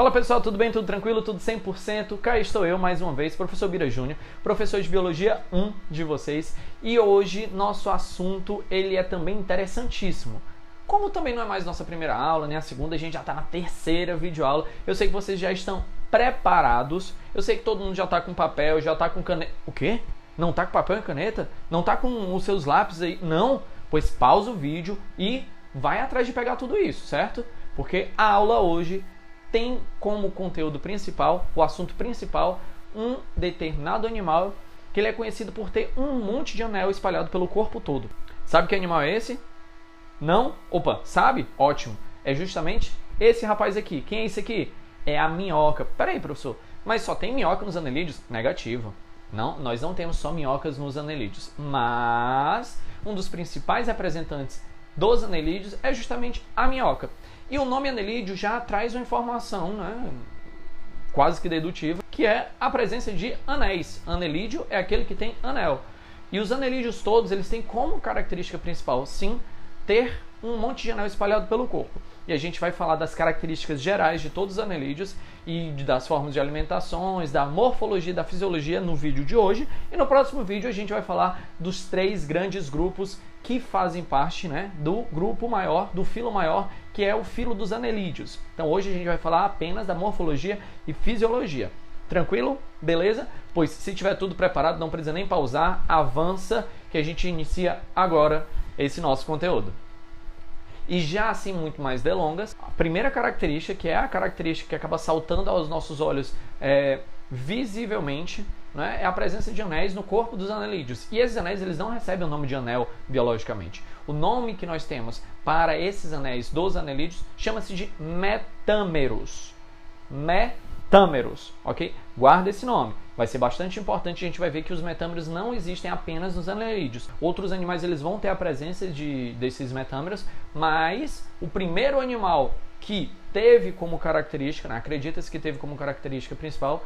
Fala pessoal, tudo bem? Tudo tranquilo? Tudo 100%? Cá estou eu mais uma vez, professor Bira Júnior, professor de Biologia 1 de vocês, e hoje nosso assunto ele é também interessantíssimo. Como também não é mais nossa primeira aula, nem a segunda, a gente já está na terceira videoaula. Eu sei que vocês já estão preparados, eu sei que todo mundo já está com papel, já está com caneta. O quê? Não está com papel e caneta? Não está com os seus lápis aí? Não? Pois pausa o vídeo e vai atrás de pegar tudo isso, certo? Porque a aula hoje tem como conteúdo principal, o assunto principal, um determinado animal que ele é conhecido por ter um monte de anel espalhado pelo corpo todo. Sabe que animal é esse? Não? Opa, sabe? Ótimo. É justamente esse rapaz aqui. Quem é esse aqui? É a minhoca. Peraí, professor, mas só tem minhoca nos anelídeos? Negativo. Não, nós não temos só minhocas nos anelídeos, mas um dos principais representantes dos anelídeos é justamente a minhoca. E o nome anelídeo já traz uma informação, né, quase que dedutiva, que é a presença de anéis. Anelídeo é aquele que tem anel. E os anelídeos todos, eles têm como característica principal, sim, ter um monte de anel espalhado pelo corpo. E a gente vai falar das características gerais de todos os anelídeos e das formas de alimentações, da morfologia e da fisiologia no vídeo de hoje. E no próximo vídeo a gente vai falar dos 3 grandes grupos que fazem parte, né, do grupo maior, do filo maior, que é o filo dos anelídeos. Então hoje a gente vai falar apenas da morfologia e fisiologia. Tranquilo? Beleza? Pois se tiver tudo preparado, não precisa nem pausar, avança que a gente inicia agora esse nosso conteúdo. E já assim, muito mais delongas, a primeira característica, que é a característica que acaba saltando aos nossos olhos visivelmente, né, é a presença de anéis no corpo dos anelídeos. E esses anéis, eles não recebem o nome de anel biologicamente. O nome que nós temos para esses anéis dos anelídeos chama-se de metâmeros. Metâmeros, ok? Guarda esse nome. Vai ser bastante importante, a gente vai ver que os metâmeros não existem apenas nos anelídeos. Outros animais eles vão ter a presença desses metâmeros, mas o primeiro animal que teve como característica, né, acredita-se que teve como característica principal,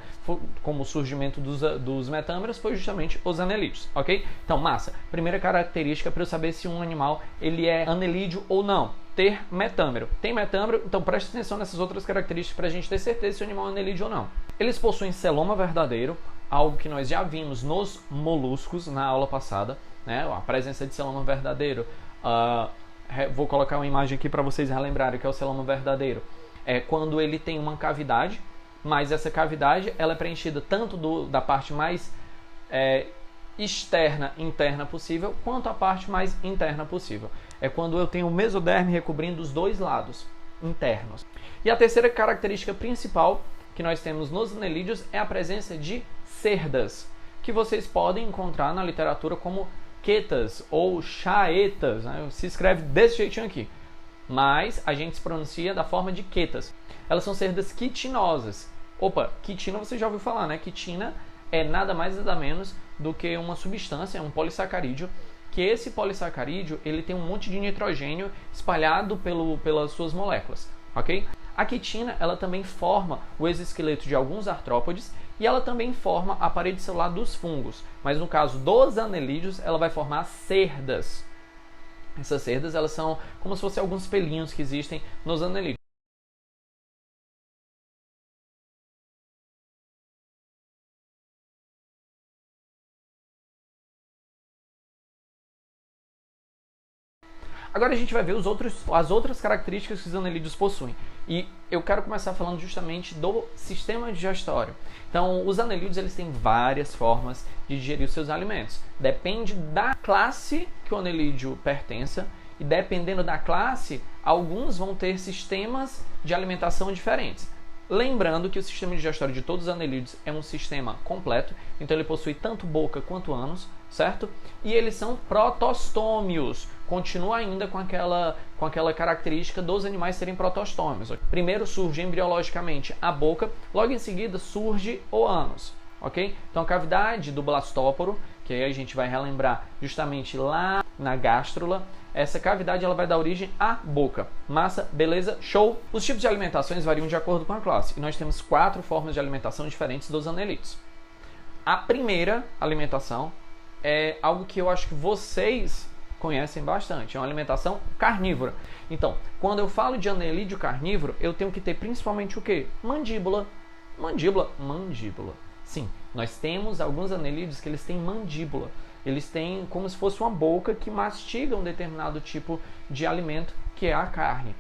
como o surgimento dos metâmeros, foi justamente os anelídeos, ok? Então, massa. Primeira característica para eu saber se um animal ele é anelídeo ou não. Ter metâmero. Tem metâmero, então preste atenção nessas outras características para a gente ter certeza se o animal é anelídeo ou não. Eles possuem celoma verdadeiro, algo que nós já vimos nos moluscos na aula passada, né? A presença de celoma verdadeiro. Vou colocar uma imagem aqui para vocês relembrarem que é o celoma verdadeiro. É quando ele tem uma cavidade, mas essa cavidade ela é preenchida tanto da parte mais externa, interna possível, quanto a parte mais interna possível. É quando eu tenho o mesoderme recobrindo os dois lados internos. E a terceira característica principal que nós temos nos anelídeos é a presença de cerdas, que vocês podem encontrar na literatura como quetas ou chaetas, né? Se escreve desse jeitinho aqui, mas a gente se pronuncia da forma de quetas. Elas são cerdas quitinosas. Opa, quitina você já ouviu falar, né? Quitina é nada mais nada menos do que uma substância, um polissacarídeo, que esse polissacarídeo ele tem um monte de nitrogênio espalhado pelas suas moléculas, ok? A quitina ela também forma o exoesqueleto de alguns artrópodes e ela também forma a parede celular dos fungos, mas no caso dos anelídeos ela vai formar cerdas. Essas cerdas elas são como se fossem alguns pelinhos que existem nos anelídeos. Agora a gente vai ver as outras características que os anelídeos possuem. E eu quero começar falando justamente do sistema digestório. Então, os anelídeos eles têm várias formas de digerir os seus alimentos. Depende da classe que o anelídeo pertença e dependendo da classe, alguns vão ter sistemas de alimentação diferentes. Lembrando que o sistema digestório de todos os anelídeos é um sistema completo, então ele possui tanto boca quanto ânus, certo? E eles são protostômios, continua ainda com aquela característica dos animais serem protostômios. Primeiro surge embriologicamente a boca, logo em seguida surge o ânus, ok? Então a cavidade do blastóporo, que aí a gente vai relembrar justamente lá na gástrula, essa cavidade ela vai dar origem à boca. Massa, beleza, show? Os tipos de alimentações variam de acordo com a classe. E nós temos 4 formas de alimentação diferentes dos anelídeos. A primeira alimentação é algo que eu acho que vocês conhecem bastante. É uma alimentação carnívora. Então, quando eu falo de anelídeo carnívoro, eu tenho que ter principalmente o quê? Mandíbula. Mandíbula. Sim, nós temos alguns anelídeos que eles têm mandíbula. Eles têm como se fosse uma boca que mastiga um determinado tipo de alimento, que é a carne.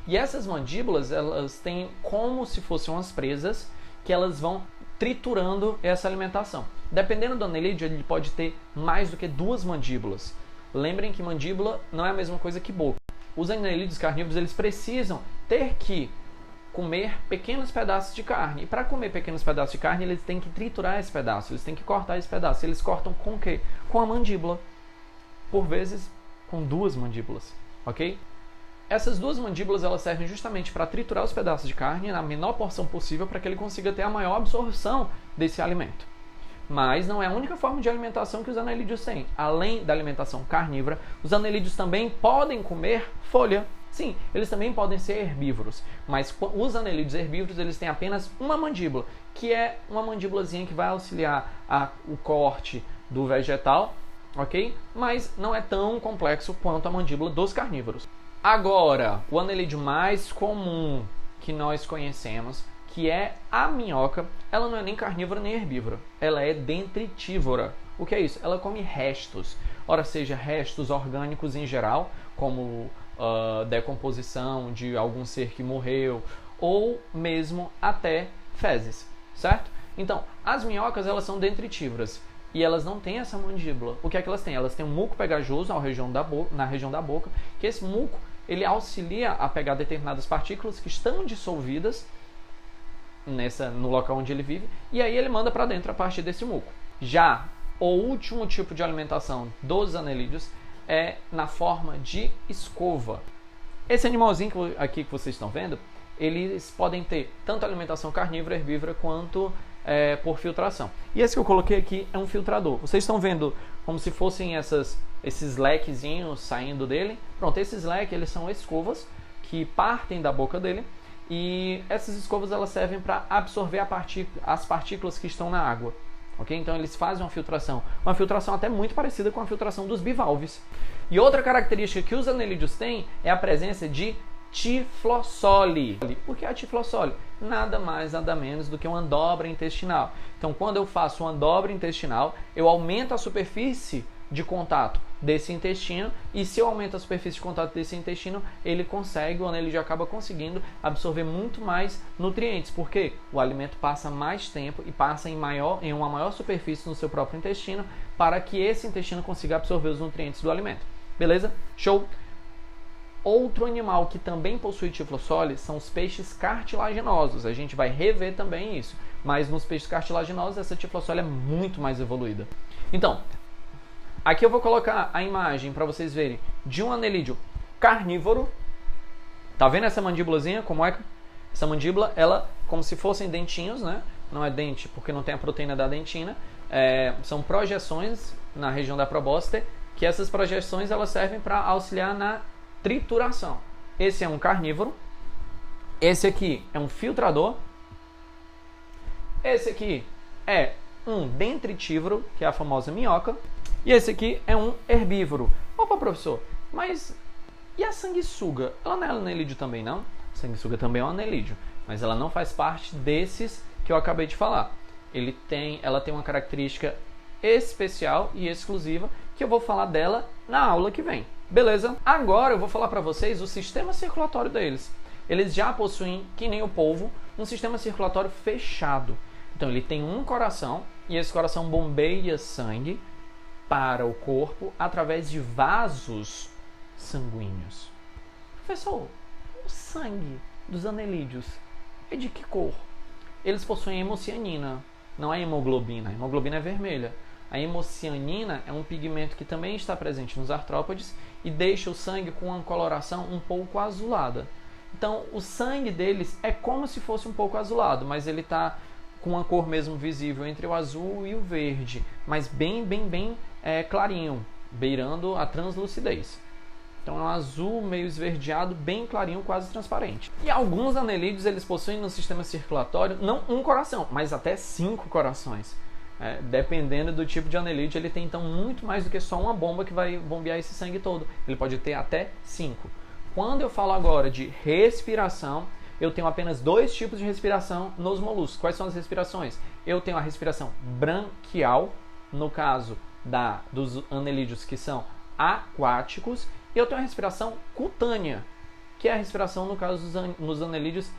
E essas mandíbulas, elas têm como se fossem umas presas que elas vão triturando essa alimentação. Dependendo do anelídeo, ele pode ter mais do que 2 mandíbulas. Lembrem que mandíbula não é a mesma coisa que boca. Os anelídeos carnívoros, eles precisam ter que comer pequenos pedaços de carne. E para comer pequenos pedaços de carne, eles têm que triturar esse pedaço, eles têm que cortar esse pedaço. Eles cortam com o quê? Com a mandíbula. Por vezes, com 2 mandíbulas, ok? Essas 2 mandíbulas, elas servem justamente para triturar os pedaços de carne na menor porção possível para que ele consiga ter a maior absorção desse alimento. Mas não é a única forma de alimentação que os anelídeos têm. Além da alimentação carnívora, os anelídeos também podem comer folha. Sim, eles também podem ser herbívoros, mas os anelídeos herbívoros, eles têm apenas uma mandíbula, que é uma mandíbulazinha que vai auxiliar o corte do vegetal, ok? Mas não é tão complexo quanto a mandíbula dos carnívoros. Agora, o anelídeo mais comum que nós conhecemos, que é a minhoca, ela não é nem carnívora nem herbívora, ela é dentritívora. O que é isso? Ela come restos, ora seja restos orgânicos em geral, como decomposição de algum ser que morreu, ou mesmo até fezes, certo? Então, as minhocas, elas são dentritívoras e elas não têm essa mandíbula. O que é que elas têm? Elas têm um muco pegajoso na região da boca, que esse muco, ele auxilia a pegar determinadas partículas que estão dissolvidas no local onde ele vive, e aí ele manda para dentro a partir desse muco. Já o último tipo de alimentação dos anelídeos é na forma de escova. Esse animalzinho aqui que vocês estão vendo, eles podem ter tanto alimentação carnívora, herbívora, quanto por filtração. E esse que eu coloquei aqui é um filtrador. Vocês estão vendo como se fossem esses lequezinhos saindo dele. Pronto, esses leques, eles são escovas que partem da boca dele. E essas escovas, elas servem para absorver as partículas que estão na água. Okay? Então eles fazem uma filtração até muito parecida com a filtração dos bivalves. E outra característica que os anelídeos têm é a presença de tiflossole. O que é a tiflossole? Nada mais, nada menos do que uma dobra intestinal. Então, quando eu faço uma dobra intestinal, eu aumento a superfície de contato desse intestino, e se eu aumento a superfície de contato desse intestino, o anelídeo acaba conseguindo absorver muito mais nutrientes, porque o alimento passa mais tempo e passa em uma maior superfície no seu próprio intestino, para que esse intestino consiga absorver os nutrientes do alimento. Beleza? Show! Outro animal que também possui tiflossole são os peixes cartilaginosos. A gente vai rever também isso, mas nos peixes cartilaginosos essa tiflossole é muito mais evoluída. Então, aqui eu vou colocar a imagem para vocês verem de um anelídeo carnívoro. Tá vendo essa mandíbulazinha? Como é? Essa mandíbula, ela como se fossem dentinhos, né? Não é dente porque não tem a proteína da dentina. São projeções na região da probóscide, que essas projeções elas servem para auxiliar na trituração. Esse é um carnívoro. Esse aqui é um filtrador. Esse aqui é um dentritívoro, que é a famosa minhoca. E esse aqui é um herbívoro. Opa, professor, mas e a sanguessuga? Ela não é anelídeo também, não? A sanguessuga também é um anelídeo, mas ela não faz parte desses que eu acabei de falar. Ela tem uma característica especial e exclusiva, que eu vou falar dela na aula que vem. Beleza? Agora eu vou falar para vocês o sistema circulatório deles. Eles já possuem, que nem o polvo, um sistema circulatório fechado. Então ele tem um coração, e esse coração bombeia sangue para o corpo através de vasos sanguíneos. Professor, o sangue dos anelídeos é de que cor? Eles possuem hemocianina, não é hemoglobina. A hemoglobina é vermelha. A hemocianina é um pigmento que também está presente nos artrópodes e deixa o sangue com uma coloração um pouco azulada. Então, o sangue deles é como se fosse um pouco azulado, mas ele está com uma cor mesmo visível entre o azul e o verde, mas bem clarinho, beirando a translucidez. Então é um azul meio esverdeado, bem clarinho, quase transparente. E alguns anelídeos, eles possuem no sistema circulatório não um coração, mas até 5 corações. Dependendo do tipo de anelídeo, ele tem então muito mais do que só uma bomba que vai bombear esse sangue todo. Ele pode ter até 5. Quando eu falo agora de respiração, eu tenho apenas 2 tipos de respiração nos moluscos. Quais são as respirações? Eu tenho a respiração branquial, no caso dos anelídeos que são aquáticos, e eu tenho a respiração cutânea, que é a respiração, no caso, nos anelídeos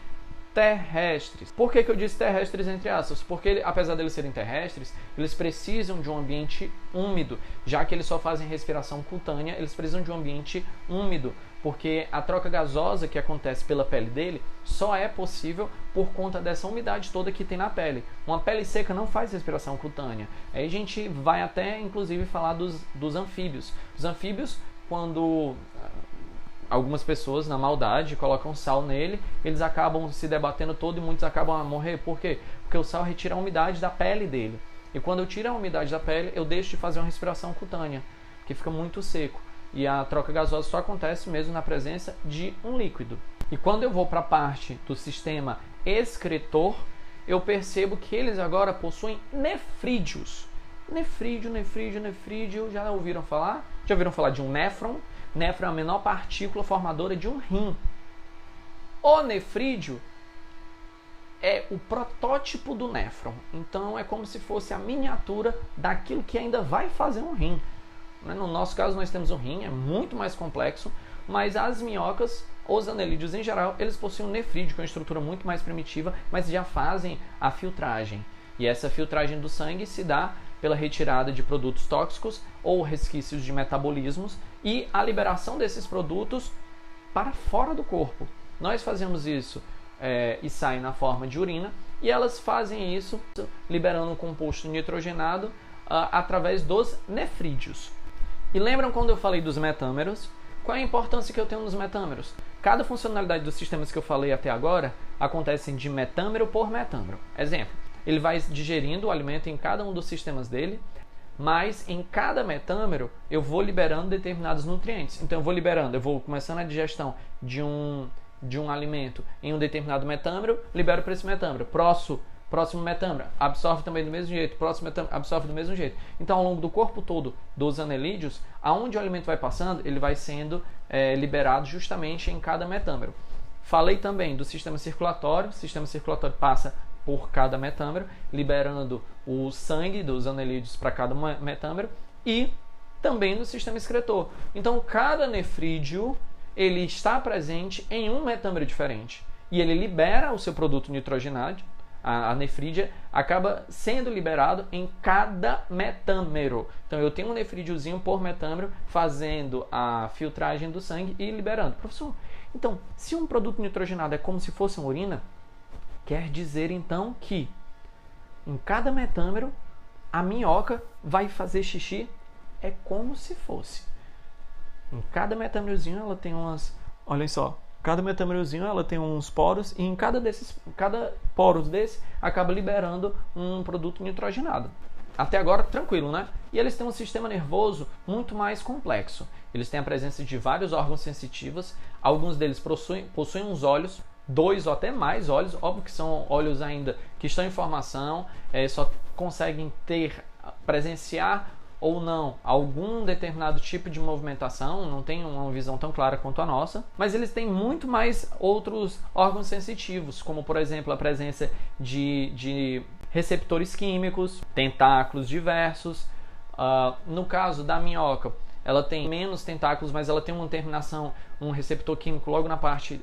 terrestres. Por que eu disse terrestres entre aspas? Porque, apesar deles serem terrestres, eles precisam de um ambiente úmido. Já que eles só fazem respiração cutânea, eles precisam de um ambiente úmido, porque a troca gasosa que acontece pela pele dele só é possível por conta dessa umidade toda que tem na pele. Uma pele seca não faz respiração cutânea. Aí a gente vai até, inclusive, falar dos anfíbios. Os anfíbios, quando algumas pessoas, na maldade, colocam sal nele, eles acabam se debatendo todo e muitos acabam a morrer. Por quê? Porque o sal retira a umidade da pele dele. E quando eu tiro a umidade da pele, eu deixo de fazer uma respiração cutânea, que fica muito seco. E a troca gasosa só acontece mesmo na presença de um líquido. E quando eu vou para a parte do sistema excretor, eu percebo que eles agora possuem nefrídeos. Nefrídeo, já ouviram falar? Já ouviram falar de um néfron? Néfron é a menor partícula formadora de um rim. O nefrídeo é o protótipo do néfron. Então é como se fosse a miniatura daquilo que ainda vai fazer um rim. No nosso caso nós temos um rim, é muito mais complexo, mas as minhocas, os anelídeos em geral, eles possuem um nefrídeo, que é uma estrutura muito mais primitiva, mas já fazem a filtragem. E essa filtragem do sangue se dá pela retirada de produtos tóxicos ou resquícios de metabolismos e a liberação desses produtos para fora do corpo. Nós fazemos isso e sai na forma de urina, e elas fazem isso liberando um composto nitrogenado através dos nefrídeos. E lembram quando eu falei dos metâmeros? Qual é a importância que eu tenho nos metâmeros? Cada funcionalidade dos sistemas que eu falei até agora acontecem de metâmero por metâmero. Exemplo, ele vai digerindo o alimento em cada um dos sistemas dele, mas em cada metâmero eu vou liberando determinados nutrientes. Então eu vou começando a digestão de um alimento em um determinado metâmero, libero para esse metâmero. Próximo metâmero absorve também do mesmo jeito, próximo metâmero absorve do mesmo jeito. Então, ao longo do corpo todo dos anelídeos, aonde o alimento vai passando, ele vai sendo liberado justamente em cada metâmero. Falei também do sistema circulatório. O sistema circulatório passa por cada metâmero, liberando o sangue dos anelídeos para cada metâmero, e também no sistema excretor. Então, cada nefrídeo ele está presente em um metâmero diferente e ele libera o seu produto nitrogenado. A nefrídea acaba sendo liberado em cada metâmero. Então eu tenho um nefrídiozinho por metâmero fazendo a filtragem do sangue e liberando. Professor, então se um produto nitrogenado é como se fosse uma urina, quer dizer então que em cada metâmero a minhoca vai fazer xixi? É como se fosse. Em cada metâmerozinho ela tem umas... Olhem só. Cada metâmerozinho ela tem uns poros e em cada poros desse acaba liberando um produto nitrogenado. Até agora tranquilo, né? E eles têm um sistema nervoso muito mais complexo. Eles têm a presença de vários órgãos sensitivos. Alguns deles possuem uns olhos, 2 ou até mais olhos. Óbvio que são olhos ainda que estão em formação, só conseguem presenciar ou não algum determinado tipo de movimentação, não tem uma visão tão clara quanto a nossa, mas eles têm muito mais outros órgãos sensitivos, como por exemplo a presença de receptores químicos, tentáculos diversos. No caso da minhoca, ela tem menos tentáculos, mas ela tem uma terminação, um receptor químico logo na parte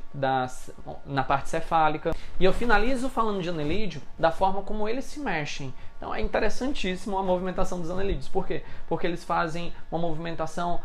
cefálica. E eu finalizo falando de anelídeo da forma como eles se mexem. Então é interessantíssimo a movimentação dos anelídeos. Por quê? Porque eles fazem uma movimentação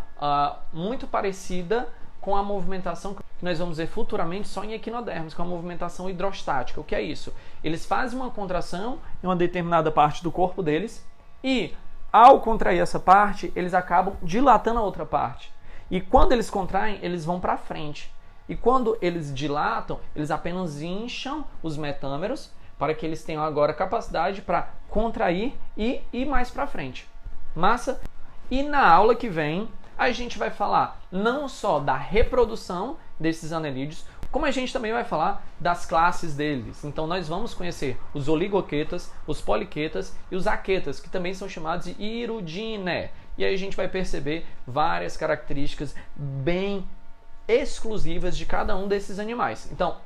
muito parecida com a movimentação que nós vamos ver futuramente só em equinodermos, que é uma movimentação hidrostática. O que é isso? Eles fazem uma contração em uma determinada parte do corpo deles e, ao contrair essa parte, eles acabam dilatando a outra parte. E quando eles contraem, eles vão para frente. E quando eles dilatam, eles apenas incham os metâmeros para que eles tenham agora capacidade para contrair e ir mais para frente. Massa? E na aula que vem, a gente vai falar não só da reprodução desses anelídeos, Como a gente também vai falar das classes deles. Então nós vamos conhecer os oligoquetas, os poliquetas e os aquetas, que também são chamados de Hirudinae. E aí a gente vai perceber várias características bem exclusivas de cada um desses animais. Então,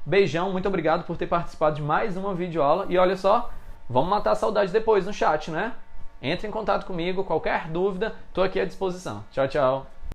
beijão, muito obrigado por ter participado de mais uma videoaula. E olha só, vamos matar a saudade depois no chat, né? Entre em contato comigo, qualquer dúvida, estou aqui à disposição. Tchau, tchau!